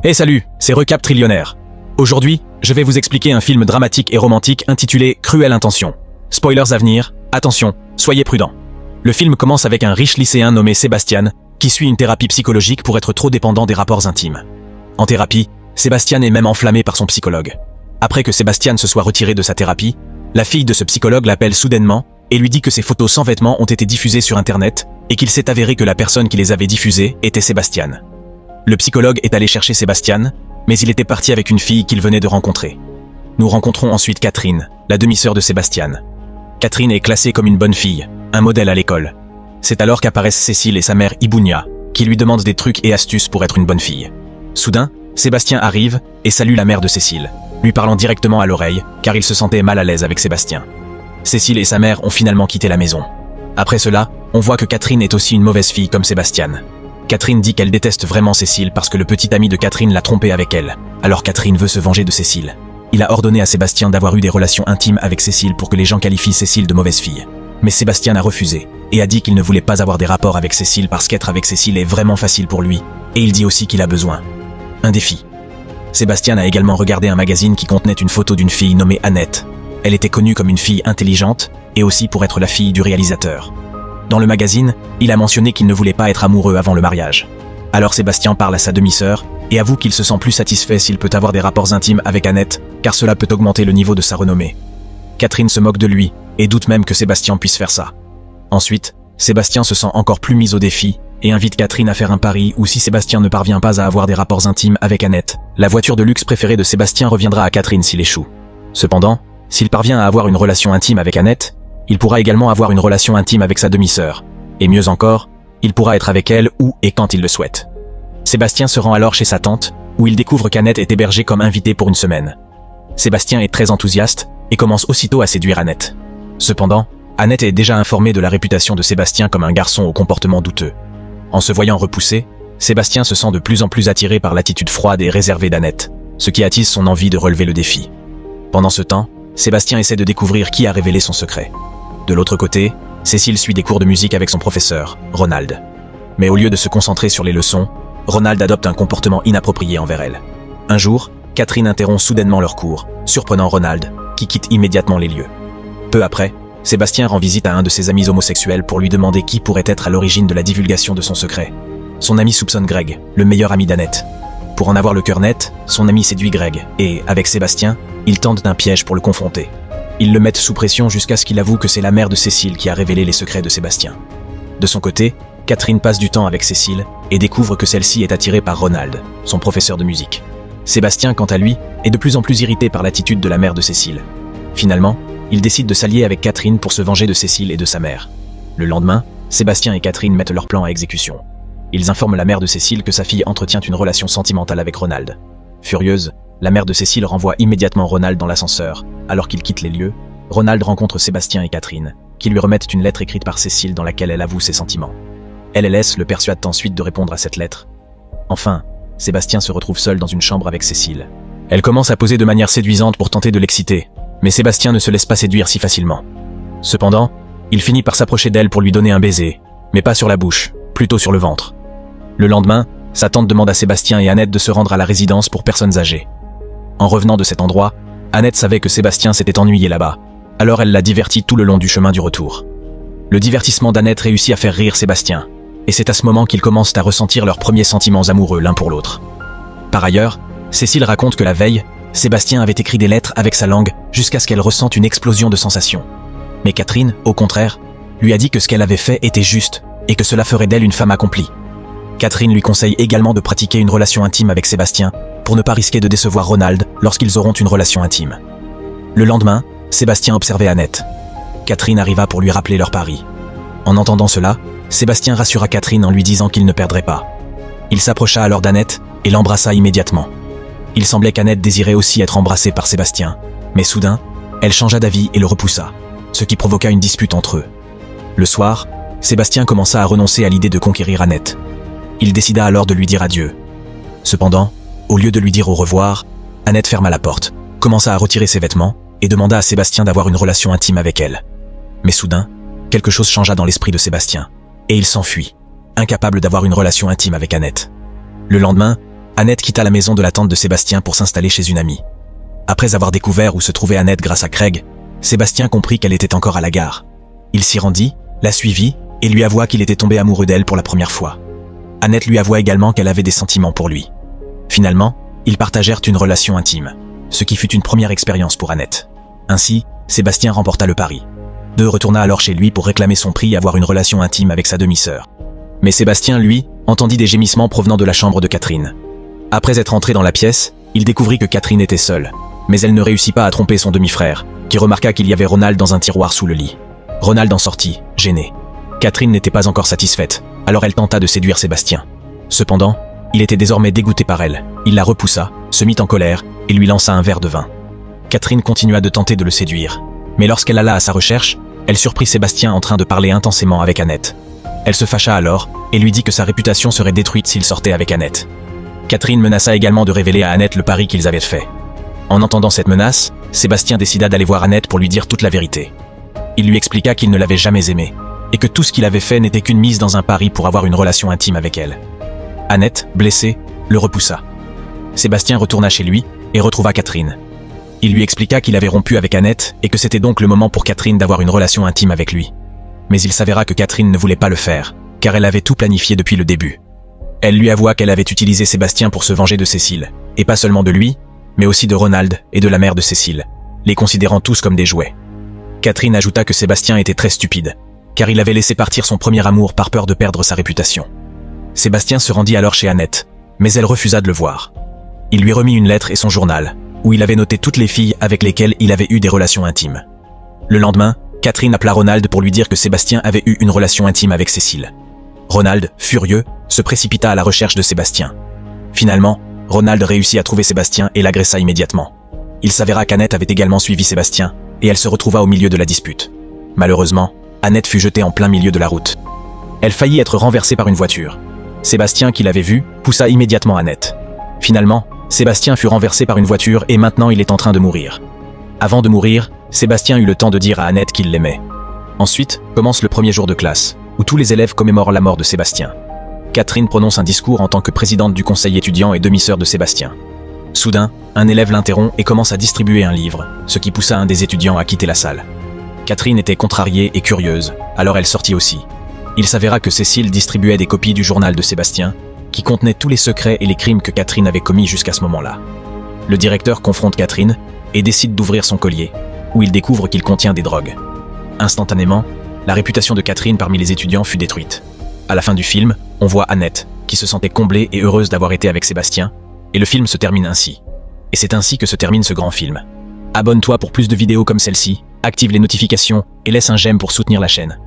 Hey salut, c'est Recap Trillionnaire. Aujourd'hui, je vais vous expliquer un film dramatique et romantique intitulé Cruelle Intention. Spoilers à venir, attention, soyez prudents. Le film commence avec un riche lycéen nommé Sébastien, qui suit une thérapie psychologique pour être trop dépendant des rapports intimes. En thérapie, Sébastien est même enflammé par son psychologue. Après que Sébastien se soit retiré de sa thérapie, la fille de ce psychologue l'appelle soudainement et lui dit que ses photos sans vêtements ont été diffusées sur Internet et qu'il s'est avéré que la personne qui les avait diffusées était Sébastien. Le psychologue est allé chercher Sébastien, mais il était parti avec une fille qu'il venait de rencontrer. Nous rencontrons ensuite Catherine, la demi-sœur de Sébastien. Catherine est classée comme une bonne fille, un modèle à l'école. C'est alors qu'apparaissent Cécile et sa mère Ibounia, qui lui demandent des trucs et astuces pour être une bonne fille. Soudain, Sébastien arrive et salue la mère de Cécile, lui parlant directement à l'oreille, car il se sentait mal à l'aise avec Sébastien. Cécile et sa mère ont finalement quitté la maison. Après cela, on voit que Catherine est aussi une mauvaise fille comme Sébastien. Catherine dit qu'elle déteste vraiment Cécile parce que le petit ami de Catherine l'a trompée avec elle. Alors Catherine veut se venger de Cécile. Il a ordonné à Sébastien d'avoir eu des relations intimes avec Cécile pour que les gens qualifient Cécile de mauvaise fille. Mais Sébastien a refusé et a dit qu'il ne voulait pas avoir des rapports avec Cécile parce qu'être avec Cécile est vraiment facile pour lui. Et il dit aussi qu'il a besoin un défi. Sébastien a également regardé un magazine qui contenait une photo d'une fille nommée Annette. Elle était connue comme une fille intelligente et aussi pour être la fille du réalisateur. Dans le magazine, il a mentionné qu'il ne voulait pas être amoureux avant le mariage. Alors Sébastien parle à sa demi-sœur et avoue qu'il se sent plus satisfait s'il peut avoir des rapports intimes avec Annette, car cela peut augmenter le niveau de sa renommée. Catherine se moque de lui et doute même que Sébastien puisse faire ça. Ensuite, Sébastien se sent encore plus mis au défi et invite Catherine à faire un pari où si Sébastien ne parvient pas à avoir des rapports intimes avec Annette, la voiture de luxe préférée de Sébastien reviendra à Catherine s'il échoue. Cependant, s'il parvient à avoir une relation intime avec Annette, il pourra également avoir une relation intime avec sa demi-sœur. Et mieux encore, il pourra être avec elle où et quand il le souhaite. Sébastien se rend alors chez sa tante, où il découvre qu'Annette est hébergée comme invitée pour une semaine. Sébastien est très enthousiaste et commence aussitôt à séduire Annette. Cependant, Annette est déjà informée de la réputation de Sébastien comme un garçon au comportement douteux. En se voyant repoussé, Sébastien se sent de plus en plus attiré par l'attitude froide et réservée d'Annette, ce qui attise son envie de relever le défi. Pendant ce temps, Sébastien essaie de découvrir qui a révélé son secret. De l'autre côté, Cécile suit des cours de musique avec son professeur, Ronald. Mais au lieu de se concentrer sur les leçons, Ronald adopte un comportement inapproprié envers elle. Un jour, Catherine interrompt soudainement leur cours, surprenant Ronald, qui quitte immédiatement les lieux. Peu après, Sébastien rend visite à un de ses amis homosexuels pour lui demander qui pourrait être à l'origine de la divulgation de son secret. Son ami soupçonne Greg, le meilleur ami d'Annette. Pour en avoir le cœur net, son ami séduit Greg, et, avec Sébastien, il tente d'un piège pour le confronter. Ils le mettent sous pression jusqu'à ce qu'il avoue que c'est la mère de Cécile qui a révélé les secrets de Sébastien. De son côté, Catherine passe du temps avec Cécile et découvre que celle-ci est attirée par Ronald, son professeur de musique. Sébastien, quant à lui, est de plus en plus irrité par l'attitude de la mère de Cécile. Finalement, il décide de s'allier avec Catherine pour se venger de Cécile et de sa mère. Le lendemain, Sébastien et Catherine mettent leur plan à exécution. Ils informent la mère de Cécile que sa fille entretient une relation sentimentale avec Ronald. Furieuse, la mère de Cécile renvoie immédiatement Ronald dans l'ascenseur. Alors qu'il quitte les lieux, Ronald rencontre Sébastien et Catherine, qui lui remettent une lettre écrite par Cécile dans laquelle elle avoue ses sentiments. LLS le persuade ensuite de répondre à cette lettre. Enfin, Sébastien se retrouve seul dans une chambre avec Cécile. Elle commence à poser de manière séduisante pour tenter de l'exciter, mais Sébastien ne se laisse pas séduire si facilement. Cependant, il finit par s'approcher d'elle pour lui donner un baiser, mais pas sur la bouche, plutôt sur le ventre. Le lendemain, sa tante demande à Sébastien et Annette de se rendre à la résidence pour personnes âgées. En revenant de cet endroit, Annette savait que Sébastien s'était ennuyé là-bas, alors elle l'a diverti tout le long du chemin du retour. Le divertissement d'Annette réussit à faire rire Sébastien, et c'est à ce moment qu'ils commencent à ressentir leurs premiers sentiments amoureux l'un pour l'autre. Par ailleurs, Cécile raconte que la veille, Sébastien avait écrit des lettres avec sa langue jusqu'à ce qu'elle ressente une explosion de sensations. Mais Catherine, au contraire, lui a dit que ce qu'elle avait fait était juste, et que cela ferait d'elle une femme accomplie. Catherine lui conseille également de pratiquer une relation intime avec Sébastien, pour ne pas risquer de décevoir Ronald lorsqu'ils auront une relation intime. Le lendemain, Sébastien observait Annette. Catherine arriva pour lui rappeler leur pari. En entendant cela, Sébastien rassura Catherine en lui disant qu'il ne perdrait pas. Il s'approcha alors d'Annette et l'embrassa immédiatement. Il semblait qu'Annette désirait aussi être embrassée par Sébastien, mais soudain, elle changea d'avis et le repoussa, ce qui provoqua une dispute entre eux. Le soir, Sébastien commença à renoncer à l'idée de conquérir Annette. Il décida alors de lui dire adieu. Cependant, au lieu de lui dire au revoir, Annette ferma la porte, commença à retirer ses vêtements et demanda à Sébastien d'avoir une relation intime avec elle. Mais soudain, quelque chose changea dans l'esprit de Sébastien, et il s'enfuit, incapable d'avoir une relation intime avec Annette. Le lendemain, Annette quitta la maison de la tante de Sébastien pour s'installer chez une amie. Après avoir découvert où se trouvait Annette grâce à Craig, Sébastien comprit qu'elle était encore à la gare. Il s'y rendit, la suivit et lui avoua qu'il était tombé amoureux d'elle pour la première fois. Annette lui avoua également qu'elle avait des sentiments pour lui. Finalement, ils partagèrent une relation intime, ce qui fut une première expérience pour Annette. Ainsi, Sébastien remporta le pari. Deux retourna alors chez lui pour réclamer son prix et avoir une relation intime avec sa demi-sœur. Mais Sébastien, lui, entendit des gémissements provenant de la chambre de Catherine. Après être entré dans la pièce, il découvrit que Catherine était seule, mais elle ne réussit pas à tromper son demi-frère, qui remarqua qu'il y avait Ronald dans un tiroir sous le lit. Ronald en sortit, gêné. Catherine n'était pas encore satisfaite, alors elle tenta de séduire Sébastien. Cependant, il était désormais dégoûté par elle. Il la repoussa, se mit en colère et lui lança un verre de vin. Catherine continua de tenter de le séduire, mais lorsqu'elle alla à sa recherche, elle surprit Sébastien en train de parler intensément avec Annette. Elle se fâcha alors et lui dit que sa réputation serait détruite s'il sortait avec Annette. Catherine menaça également de révéler à Annette le pari qu'ils avaient fait. En entendant cette menace, Sébastien décida d'aller voir Annette pour lui dire toute la vérité. Il lui expliqua qu'il ne l'avait jamais aimée, et que tout ce qu'il avait fait n'était qu'une mise dans un pari pour avoir une relation intime avec elle. Annette, blessée, le repoussa. Sébastien retourna chez lui et retrouva Catherine. Il lui expliqua qu'il avait rompu avec Annette et que c'était donc le moment pour Catherine d'avoir une relation intime avec lui. Mais il s'avéra que Catherine ne voulait pas le faire, car elle avait tout planifié depuis le début. Elle lui avoua qu'elle avait utilisé Sébastien pour se venger de Cécile, et pas seulement de lui, mais aussi de Ronald et de la mère de Cécile, les considérant tous comme des jouets. Catherine ajouta que Sébastien était très stupide, car il avait laissé partir son premier amour par peur de perdre sa réputation. Sébastien se rendit alors chez Annette, mais elle refusa de le voir. Il lui remit une lettre et son journal, où il avait noté toutes les filles avec lesquelles il avait eu des relations intimes. Le lendemain, Catherine appela Ronald pour lui dire que Sébastien avait eu une relation intime avec Cécile. Ronald, furieux, se précipita à la recherche de Sébastien. Finalement, Ronald réussit à trouver Sébastien et l'agressa immédiatement. Il s'avéra qu'Annette avait également suivi Sébastien, et elle se retrouva au milieu de la dispute. Malheureusement, Annette fut jetée en plein milieu de la route. Elle faillit être renversée par une voiture. Sébastien, qui l'avait vue, poussa immédiatement Annette. Finalement, Sébastien fut renversé par une voiture et maintenant il est en train de mourir. Avant de mourir, Sébastien eut le temps de dire à Annette qu'il l'aimait. Ensuite, commence le premier jour de classe, où tous les élèves commémorent la mort de Sébastien. Catherine prononce un discours en tant que présidente du conseil étudiant et demi-sœur de Sébastien. Soudain, un élève l'interrompt et commence à distribuer un livre, ce qui poussa un des étudiants à quitter la salle. Catherine était contrariée et curieuse, alors elle sortit aussi. Il s'avéra que Cécile distribuait des copies du journal de Sébastien, qui contenait tous les secrets et les crimes que Catherine avait commis jusqu'à ce moment-là. Le directeur confronte Catherine et décide d'ouvrir son collier, où il découvre qu'il contient des drogues. Instantanément, la réputation de Catherine parmi les étudiants fut détruite. À la fin du film, on voit Annette, qui se sentait comblée et heureuse d'avoir été avec Sébastien, et le film se termine ainsi. Et c'est ainsi que se termine ce grand film. Abonne-toi pour plus de vidéos comme celle-ci, active les notifications et laisse un j'aime pour soutenir la chaîne.